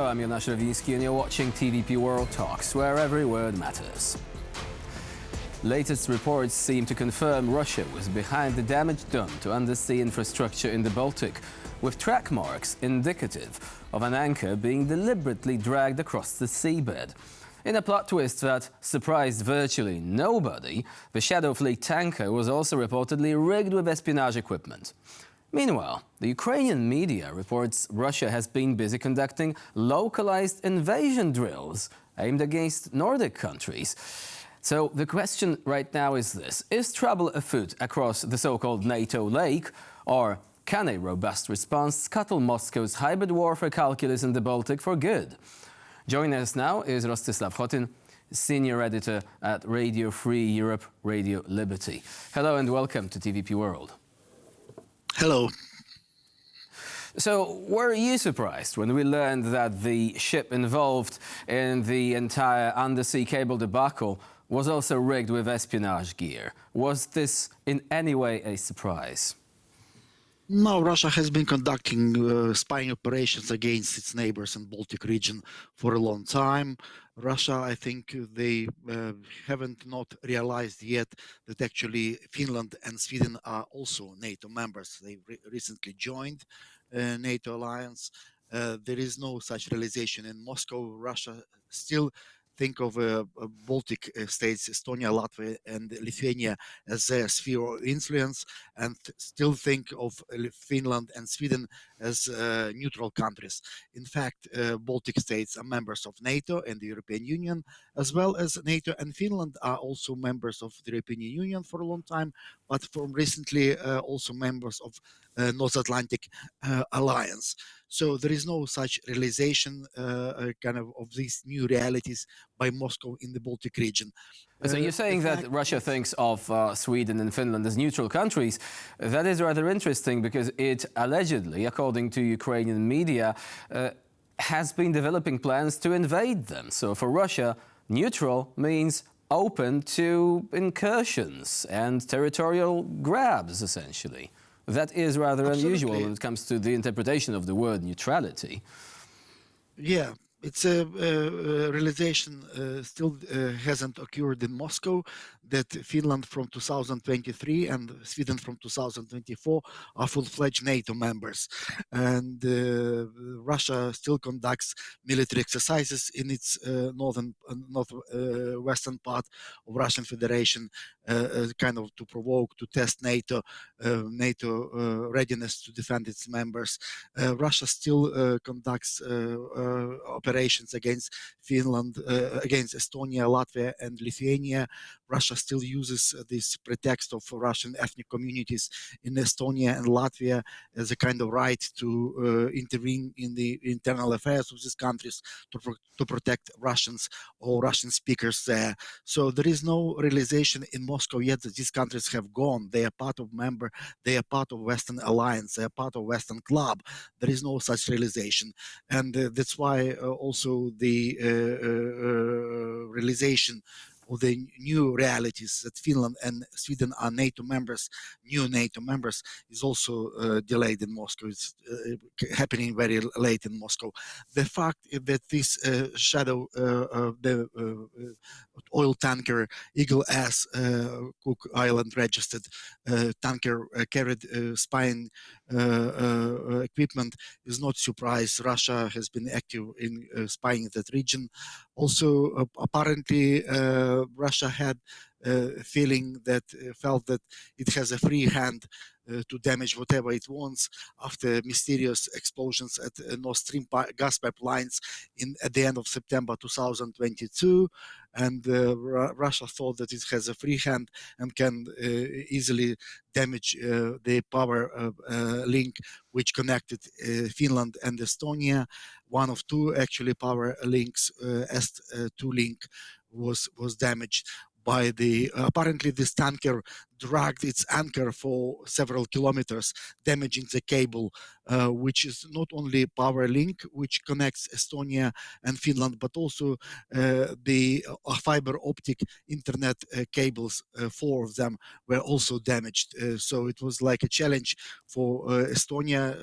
I'm Jonasz Lewiński and you're watching TVP World Talks, where every word matters. Latest reports seem to confirm Russia was behind the damage done to undersea infrastructure in the Baltic, with track marks indicative of an anchor being deliberately dragged across the seabed. In a plot twist that surprised virtually nobody, the Shadow Fleet tanker was also reportedly rigged with espionage equipment. Meanwhile, the Ukrainian media reports Russia has been busy conducting localized invasion drills aimed against Nordic countries. So the question right now is this: is trouble afoot across the so-called NATO lake, or can a robust response scuttle Moscow's hybrid warfare calculus in the Baltic for good? Joining us now is Rostyslav Khotin, senior editor at Radio Free Europe, Radio Liberty. Hello and welcome to TVP World. Hello. So, were you surprised when we learned that the ship involved in the entire undersea cable debacle was also rigged with espionage gear? Was this in any way a surprise? No, Russia has been conducting spying operations against its neighbors in Baltic region for a long time. Russia, I think they haven't not realized yet that actually Finland and Sweden are also NATO members. They recently joined NATO alliance. There is no such realization in Moscow. Russia still think of Baltic states, Estonia, Latvia, and Lithuania as their sphere of influence, and still think of Finland and Sweden as neutral countries. In fact, Baltic states are members of NATO and the European Union, as well as NATO and Finland are also members of the European Union for a long time, but from recently also members of North Atlantic Alliance. So there is no such realization of these new realities by Moscow in the Baltic region. So you're saying that Russia thinks of Sweden and Finland as neutral countries. That is rather interesting because it allegedly, according to Ukrainian media, has been developing plans to invade them. So for Russia, neutral means open to incursions and territorial grabs, essentially. That is rather unusual when it comes to the interpretation of the word neutrality. Yeah, it's a realization still hasn't occurred in Moscow, that Finland from 2023 and Sweden from 2024 are full-fledged NATO members. And Russia still conducts military exercises in its northwestern part of Russian Federation, kind of to provoke, to test NATO readiness to defend its members. Russia still conducts operations against Finland, against Estonia, Latvia, and Lithuania. Russia still uses this pretext of Russian ethnic communities in Estonia and Latvia as a kind of right to intervene in the internal affairs of these countries to protect Russians or Russian speakers there. So there is no realization in Moscow yet that these countries have gone. They are part of they are part of Western alliance, they are part of Western club. There is no such realization. And that's why also the realization of the new realities that Finland and Sweden are NATO members, new NATO members, is also delayed in Moscow. It's happening very late in Moscow. The fact that this shadow, the oil tanker Eagle S, Cook Island registered tanker carried spying equipment is not surprise. Russia has been active in spying that region. Also, apparently, Russia had felt that it has a free hand to damage whatever it wants after mysterious explosions at Nord Stream gas pipelines at the end of September 2022. And Russia thought that it has a free hand and can easily damage the power link which connected Finland and Estonia. One of two actually power links, S2 link, was damaged by the apparently this tanker dragged its anchor for several kilometers, damaging the cable, which is not only power link, which connects Estonia and Finland, but also the fiber optic internet cables, 4 of them were also damaged. So it was like a challenge for Estonia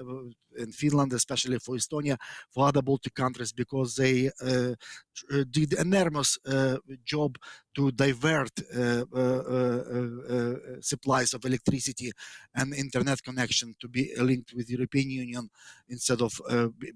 and Finland, especially for Estonia, for other Baltic countries, because they did enormous job to divert supplies of electricity and internet connection to be linked with European Union instead of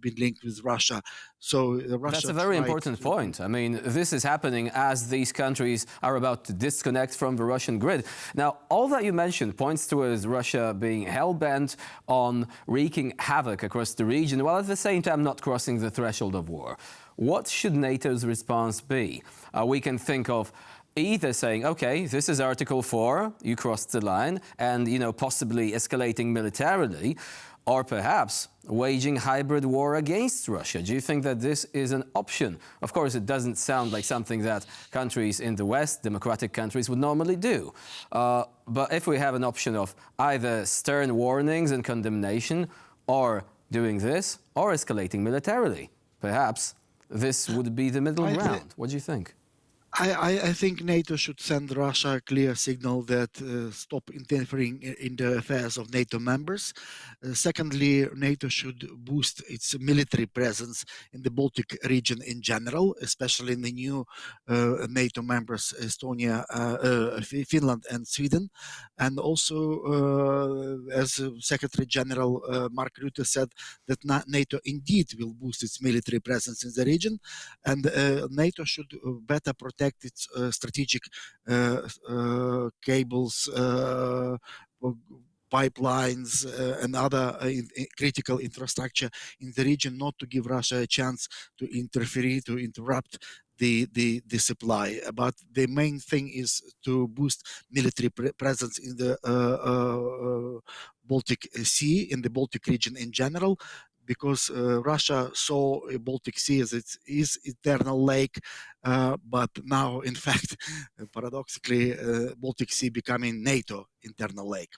being linked with Russia. So Russia. That's a very important point. I mean, this is happening as these countries are about to disconnect from the Russian grid. Now, all that you mentioned points towards Russia being hell-bent on wreaking havoc across the region, while at the same time not crossing the threshold of war. What should NATO's response be? We can think of either saying, okay, this is Article 4, you crossed the line, and, possibly escalating militarily, or perhaps waging hybrid war against Russia. Do you think that this is an option? Of course, it doesn't sound like something that countries in the West, democratic countries, would normally do. But if we have an option of either stern warnings and condemnation, or doing this, or escalating militarily, perhaps this would be the middle ground. What do you think? I think NATO should send Russia a clear signal that stop interfering in the affairs of NATO members. Secondly, NATO should boost its military presence in the Baltic region in general, especially in the new NATO members, Estonia, Finland and Sweden. And also, as Secretary General Mark Rutte said, that NATO indeed will boost its military presence in the region, and NATO should better protect its strategic cables, pipelines, and other critical infrastructure in the region, not to give Russia a chance to interfere, to interrupt the supply. But the main thing is to boost military presence in the Baltic Sea, in the Baltic region in general, because Russia saw Baltic Sea as its eternal lake, but now, in fact, paradoxically, Baltic Sea becoming NATO internal lake.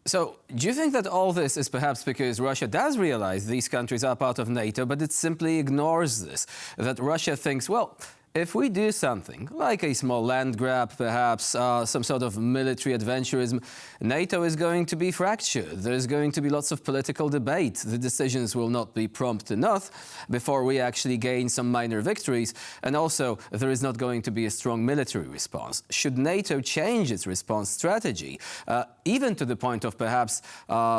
So, do you think that all this is perhaps because Russia does realize these countries are part of NATO, but it simply ignores this? That Russia thinks, well, if we do something, like a small land grab, perhaps some sort of military adventurism, NATO is going to be fractured. There's going to be lots of political debate. The decisions will not be prompt enough before we actually gain some minor victories. And also, there is not going to be a strong military response. Should NATO change its response strategy, even to the point of perhaps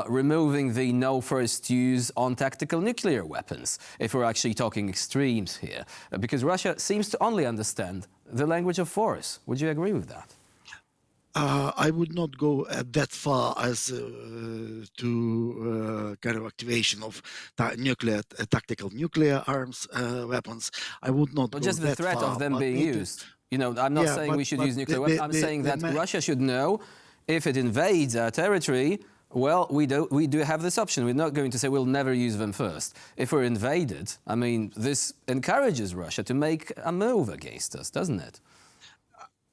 removing the no first use on tactical nuclear weapons, if we're actually talking extremes here? Because Russia seems to only understand the language of force. Would you agree with that? I would not go that far as to kind of activation of tactical nuclear arms weapons. I would not go just the threat of them being used. I'm not saying we should use nuclear weapons. I'm saying that Russia should know if it invades our territory, well, we do have this option. We're not going to say we'll never use them first. If we're invaded, I mean, this encourages Russia to make a move against us, doesn't it?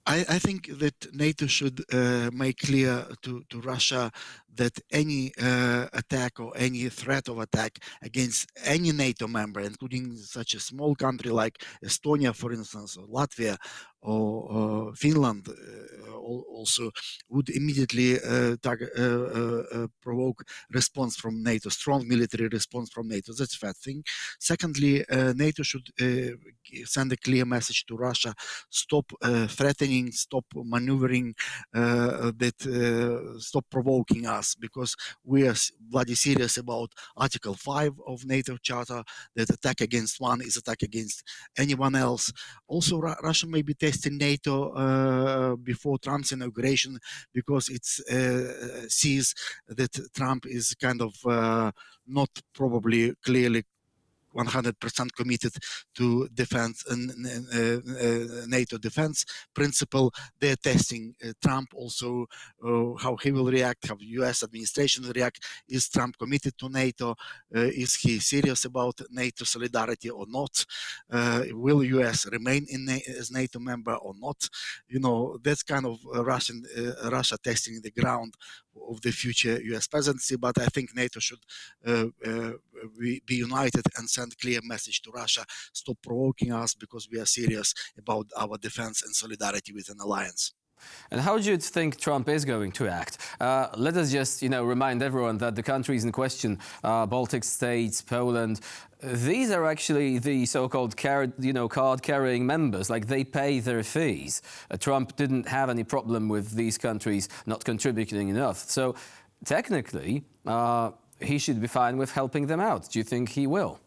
I think that NATO should make clear to Russia that any attack or any threat of attack against any NATO member, including such a small country like Estonia, for instance, or Latvia, or Finland, also would immediately provoke response from NATO, strong military response from NATO. That's a bad thing. Secondly, NATO should send a clear message to Russia: stop threatening, stop maneuvering, stop provoking us, because we are bloody serious about Article 5 of NATO Charter, that attack against one is attack against anyone else. Also, Russia may be testing NATO before Trump's inauguration, because it sees that Trump is kind of not probably clearly 100% committed to defense and NATO defense principle. They're testing Trump also, how he will react, how US administration will react. Is Trump committed to NATO? Is he serious about NATO solidarity or not? Will US remain as NATO member or not? You know, that's kind of Russia testing the ground of the future US presidency. But I think NATO should be united and send clear message to Russia: stop provoking us, because we are serious about our defense and solidarity with an alliance. And how do you think Trump is going to act? Let us just, remind everyone that the countries in question, Baltic states, Poland, these are actually the so-called card-carrying members. Like, they pay their fees. Trump didn't have any problem with these countries not contributing enough. So technically, he should be fine with helping them out. Do you think he will?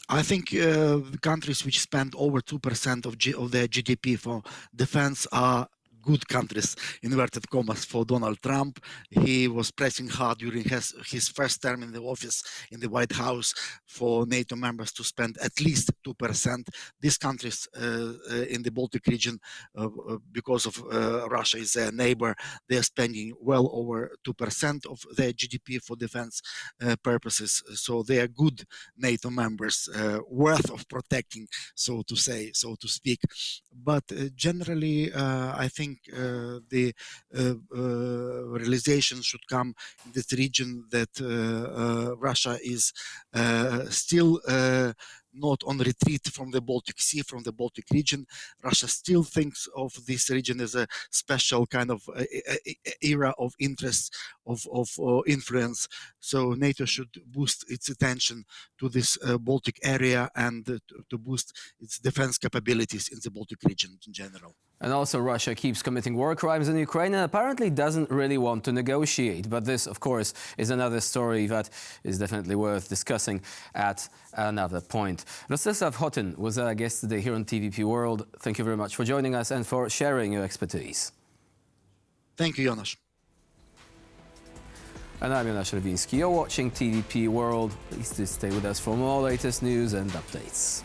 I think countries which spend over 2% of their GDP for defense are good countries, inverted commas, for Donald Trump. He was pressing hard during his first term in the office in the White House for NATO members to spend at least 2%. These countries in the Baltic region, because of Russia is their neighbor, they are spending well over 2% of their GDP for defense purposes. So they are good NATO members, worth of protecting, so to speak. But generally, I think the realization should come in this region that Russia is still not on retreat from the Baltic Sea, from the Baltic region. Russia still thinks of this region as a special kind of era of interest, of influence. So NATO should boost its attention to this Baltic area and to boost its defense capabilities in the Baltic region in general. And also, Russia keeps committing war crimes in Ukraine and apparently doesn't really want to negotiate. But this, of course, is another story that is definitely worth discussing at another point. Rostyslav Khotin was our guest today here on TVP World. Thank you very much for joining us and for sharing your expertise. Thank you, Jonas. And I'm Jonas Szerwiński. You're watching TVP World. Please do stay with us for more latest news and updates.